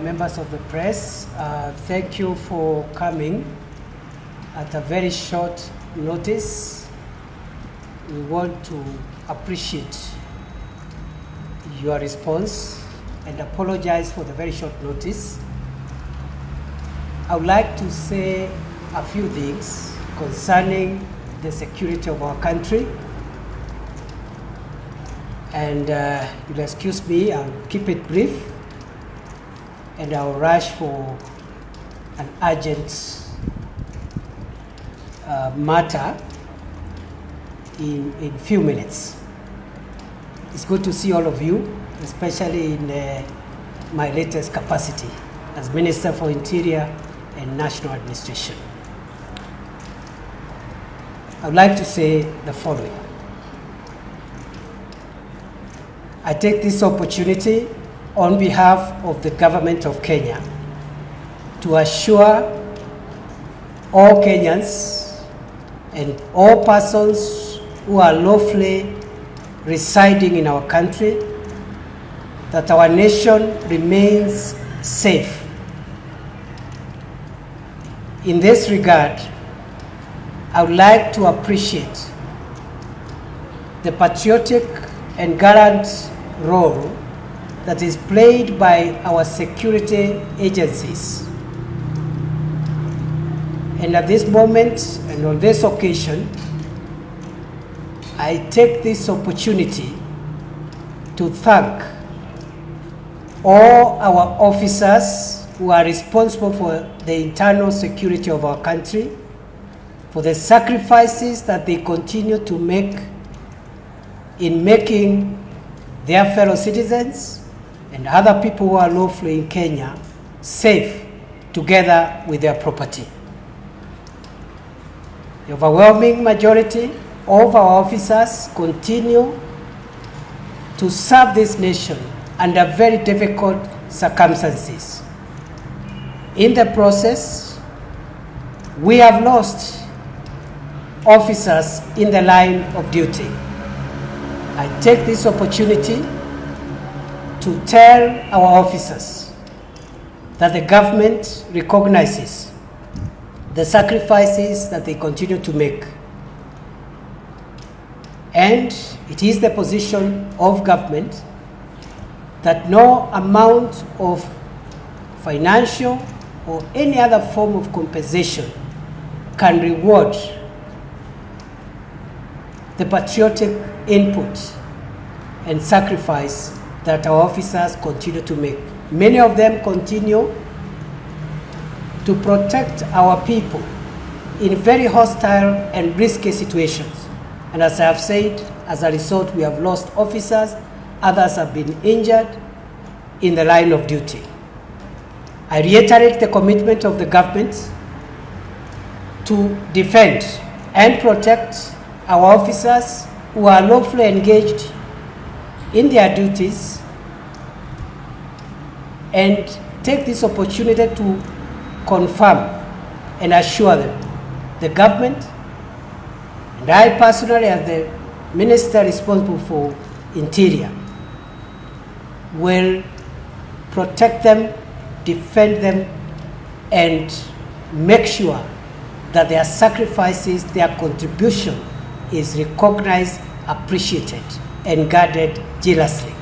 members of the press. Thank you for coming at a very short notice. We want to appreciate your response and apologize for the very short notice. I would like to say a few things concerning the security of our country. And you'll excuse me, I'll keep it brief, and I'll rush for an urgent matter in few minutes. It's good to see all of you, especially in my latest capacity as Minister for Interior and National Administration. I would like to say the following. I take this opportunity on behalf of the government of Kenya to assure all Kenyans and all persons who are lawfully residing in our country that our nation remains safe. In this regard, I would like to appreciate the patriotic and gallant role that is played by our security agencies. And at this moment and on this occasion, I take this opportunity to thank all our officers who are responsible for the internal security of our country, for the sacrifices that they continue to make in making their fellow citizens and other people who are lawfully in Kenya safe together with their property. The overwhelming majority of our officers continue to serve this nation under very difficult circumstances. In the process, we have lost officers in the line of duty. I take this opportunity to tell our officers that the government recognizes the sacrifices that they continue to make. And it is the position of government that no amount of financial or any other form of compensation can reward the patriotic input and sacrifice that our officers continue to make. Many of them continue to protect our people in very hostile and risky situations. And as I have said, as a result, we have lost officers, others have been injured in the line of duty. I reiterate the commitment of the government to defend and protect our officers who are lawfully engaged in their duties, and take this opportunity to confirm and assure them the government and I personally, as the minister responsible for Interior, will protect them, defend them, and make sure that their sacrifices, their contribution is recognized, appreciated, and guarded jealously.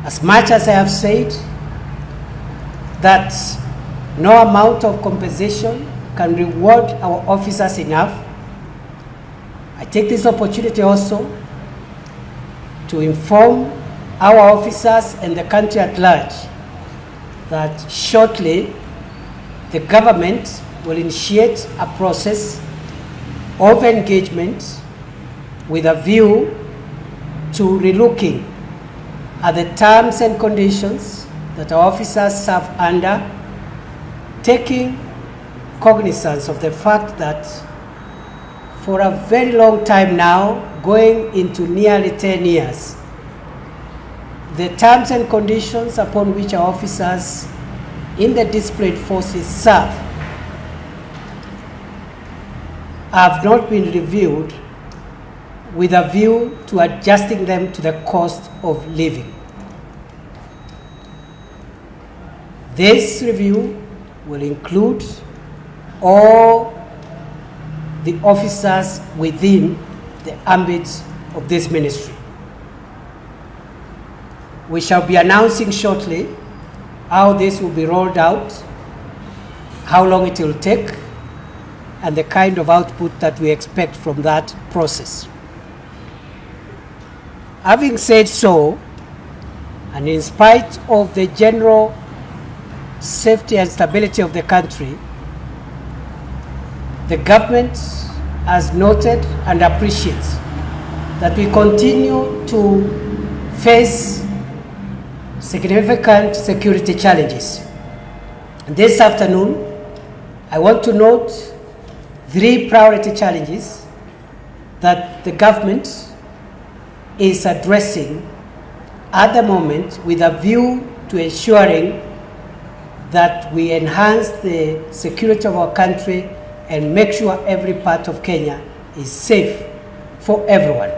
As much as I have said that no amount of compensation can reward our officers enough, I take this opportunity also to inform our officers and the country at large that shortly the government will initiate a process of engagement with a view to relooking at the terms and conditions that our officers serve under, taking cognizance of the fact that for a very long time now, going into nearly 10 years, the terms and conditions upon which our officers in the displayed forces serve have not been reviewed with a view to adjusting them to the cost of living. This review will include all the officers within the ambit of this ministry. We shall be announcing shortly how this will be rolled out, how long it will take, and the kind of output that we expect from that process. Having said so, and in spite of the general safety and stability of the country, the government has noted and appreciates that we continue to face significant security challenges. And this afternoon, I want to note 3 priority challenges that the government is addressing at the moment with a view to ensuring that we enhance the security of our country and make sure every part of Kenya is safe for everyone.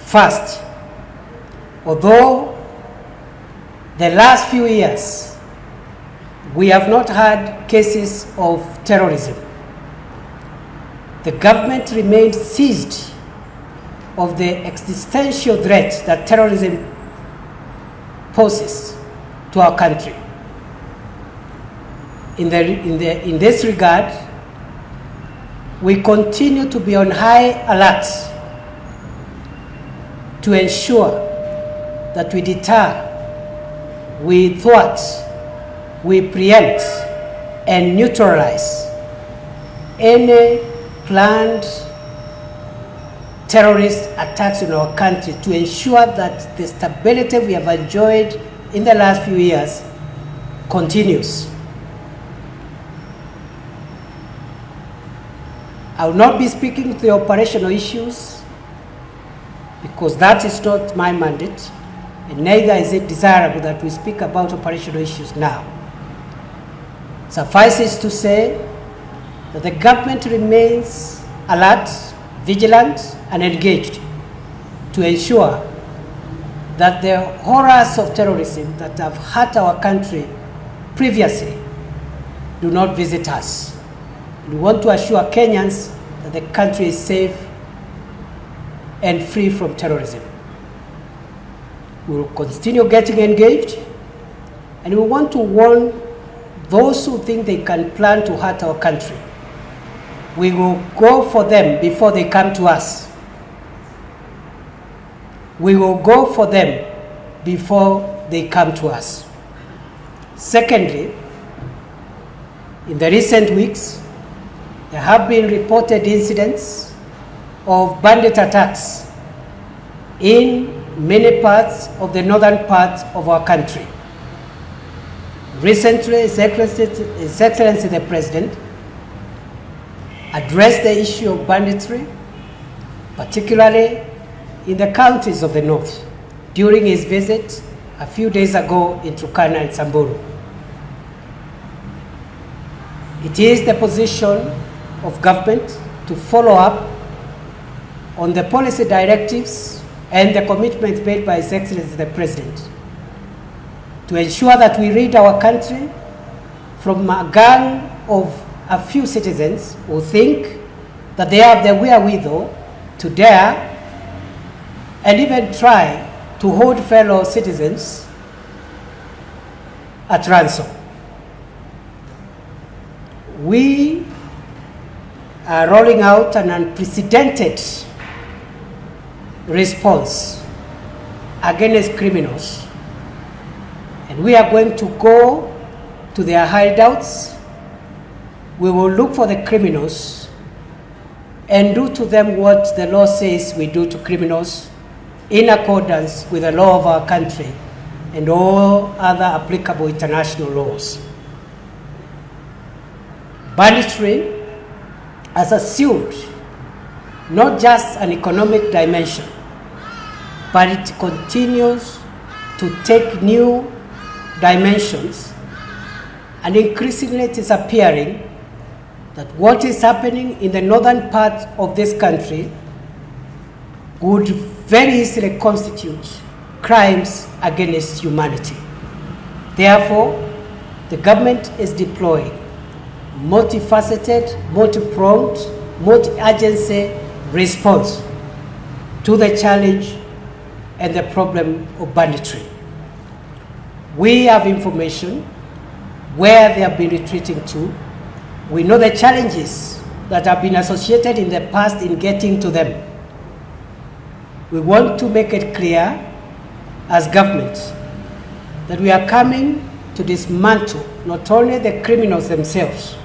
First, although the last few years we have not had cases of terrorism, the government remains seized of the existential threat that terrorism poses to our country. In this regard, we continue to be on high alert to ensure that we deter, we thwart, we preempt, and neutralize any planned terrorist attacks in our country, to ensure that the stability we have enjoyed in the last few years continues. I will not be speaking to the operational issues because that is not my mandate, and neither is it desirable that we speak about operational issues now. Suffices to say that the government remains alert, vigilant, and engaged to ensure that the horrors of terrorism that have hurt our country previously do not visit us. We want to assure Kenyans that the country is safe and free from terrorism. We will continue getting engaged, and we want to warn those who think they can plan to hurt our country. We will go for them before they come to us. We will go for them before they come to us. Secondly, in the recent weeks, there have been reported incidents of bandit attacks in many parts of the northern part of our country. Recently, His Excellency the President addressed the issue of banditry, particularly in the counties of the north, during his visit a few days ago in Turkana and Samburu. It is the position of government to follow up on the policy directives and the commitments made by His Excellency the President to ensure that we rid our country from a gang of a few citizens who think that they have the wherewithal to dare and even try to hold fellow citizens at ransom. We are rolling out an unprecedented response against criminals, and we are going to go to their hideouts. We will look for the criminals and do to them what the law says we do to criminals in accordance with the law of our country and all other applicable international laws. Banditry has assumed not just an economic dimension, but it continues to take new dimensions, and increasingly it is appearing that what is happening in the northern part of this country would very easily constitute crimes against humanity. Therefore, the government is deploying multifaceted, multi-pronged, multi-agency response to the challenge and the problem of banditry. We have information where they have been retreating to. We know the challenges that have been associated in the past in getting to them. We want to make it clear as government that we are coming to dismantle not only the criminals themselves,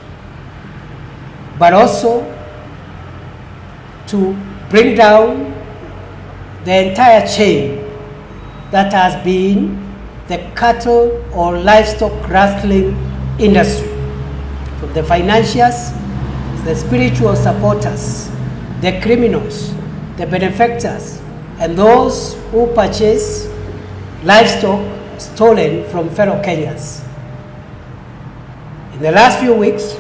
but also to bring down the entire chain that has been the cattle or livestock rustling industry, from the financiers, the spiritual supporters, the criminals, the benefactors, and those who purchase livestock stolen from fellow Kenyans. In the last few weeks,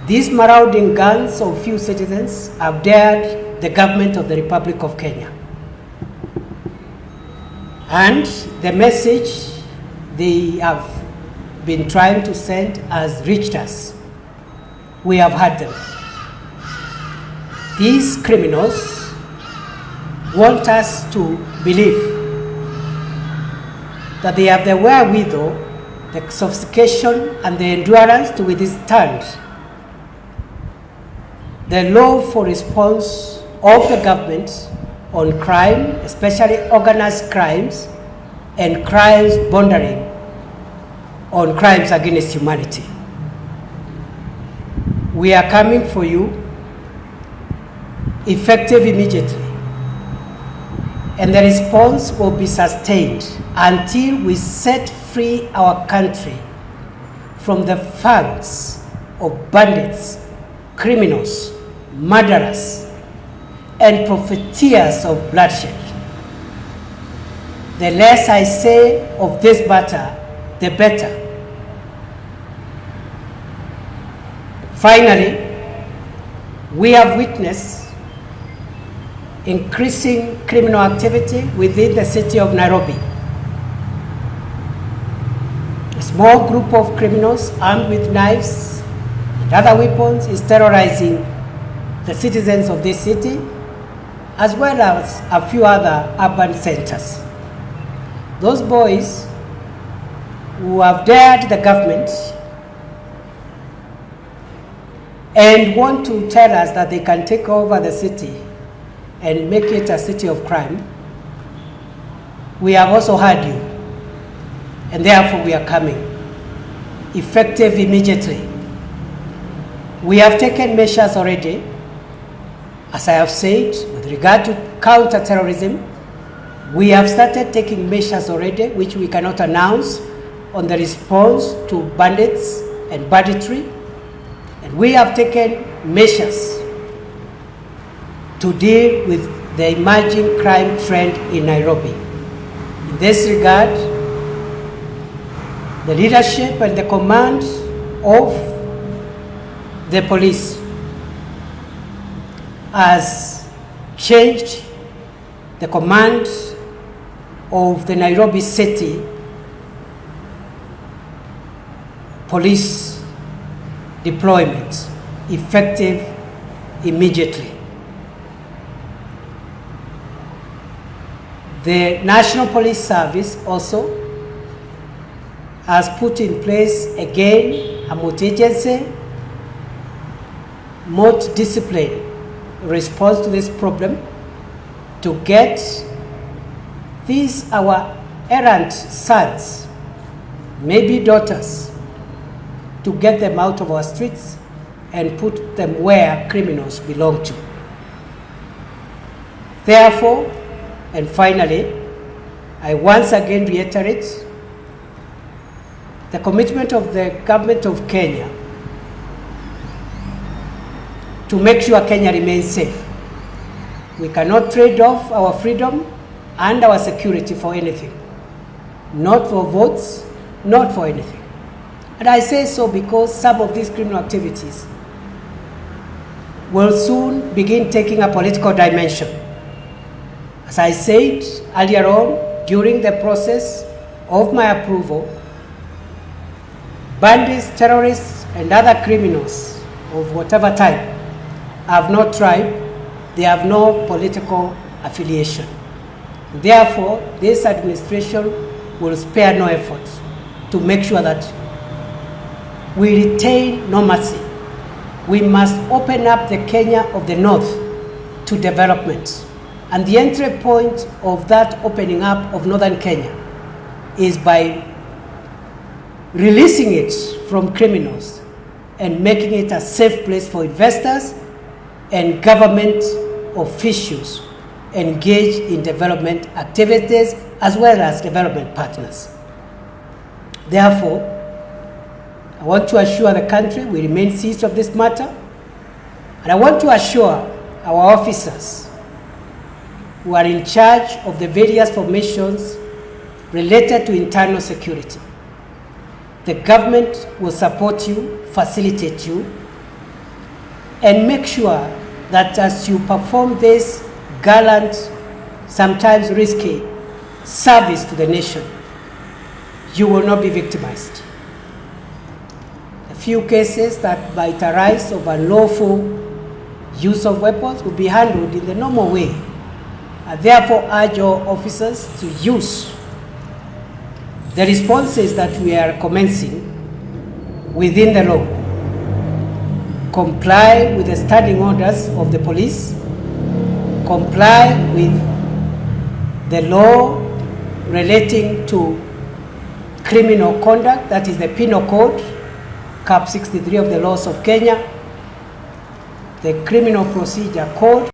these marauding gangs of few citizens have dared the government of the Republic of Kenya. And the message they have been trying to send has reached us. We have heard them. These criminals want us to believe that they have the wherewithal, the sophistication, and the endurance to withstand the lawful response of the government on crime, especially organized crimes and crimes bordering on crimes against humanity. We are coming for you, effective immediately, and the response will be sustained until we set free our country from the fangs of bandits, criminals, murderers, and profiteers of bloodshed. The less I say of this matter, the better. Finally, we have witnessed increasing criminal activity within the city of Nairobi. A small group of criminals armed with knives and other weapons is terrorizing the citizens of this city, as well as a few other urban centers. Those boys who have dared the government and want to tell us that they can take over the city and make it a city of crime, we have also heard you, and therefore we are coming, effective immediately. We have taken measures already, as I have said, with regard to counter-terrorism. We have started taking measures already, which we cannot announce, on the response to bandits and banditry. And we have taken measures to deal with the emerging crime trend in Nairobi. In this regard, the leadership and the command of the police has changed the command of the Nairobi City police deployment, effective immediately. The National Police Service also has put in place again a multi-agency, multi-discipline response to this problem to get these our errant sons, maybe daughters, to get them out of our streets and put them where criminals belong to. Therefore, and finally, I once again reiterate the commitment of the government of Kenya to make sure Kenya remains safe. We cannot trade off our freedom and our security for anything. Not for votes, not for anything. And I say so because some of these criminal activities will soon begin taking a political dimension. As I said earlier on, during the process of my approval, bandits, terrorists, and other criminals of whatever type have no tribe, they have no political affiliation. Therefore, this administration will spare no effort to make sure that we retain normalcy. We must open up the Kenya of the North to development. And the entry point of that opening up of Northern Kenya is by releasing it from criminals and making it a safe place for investors and government officials engaged in development activities as well as development partners. Therefore, I want to assure the country we remain seized of this matter, and I want to assure our officers who are in charge of the various formations related to internal security. The government will support you, facilitate you, and make sure that as you perform this gallant, sometimes risky service to the nation, you will not be victimized. A few cases that might arise of unlawful use of weapons will be handled in the normal way. I therefore urge your officers to use the responses that we are commencing within the law. Comply with the standing orders of the police, comply with the law relating to criminal conduct, that is the Penal Code, Cap 63 of the laws of Kenya, the Criminal Procedure Code,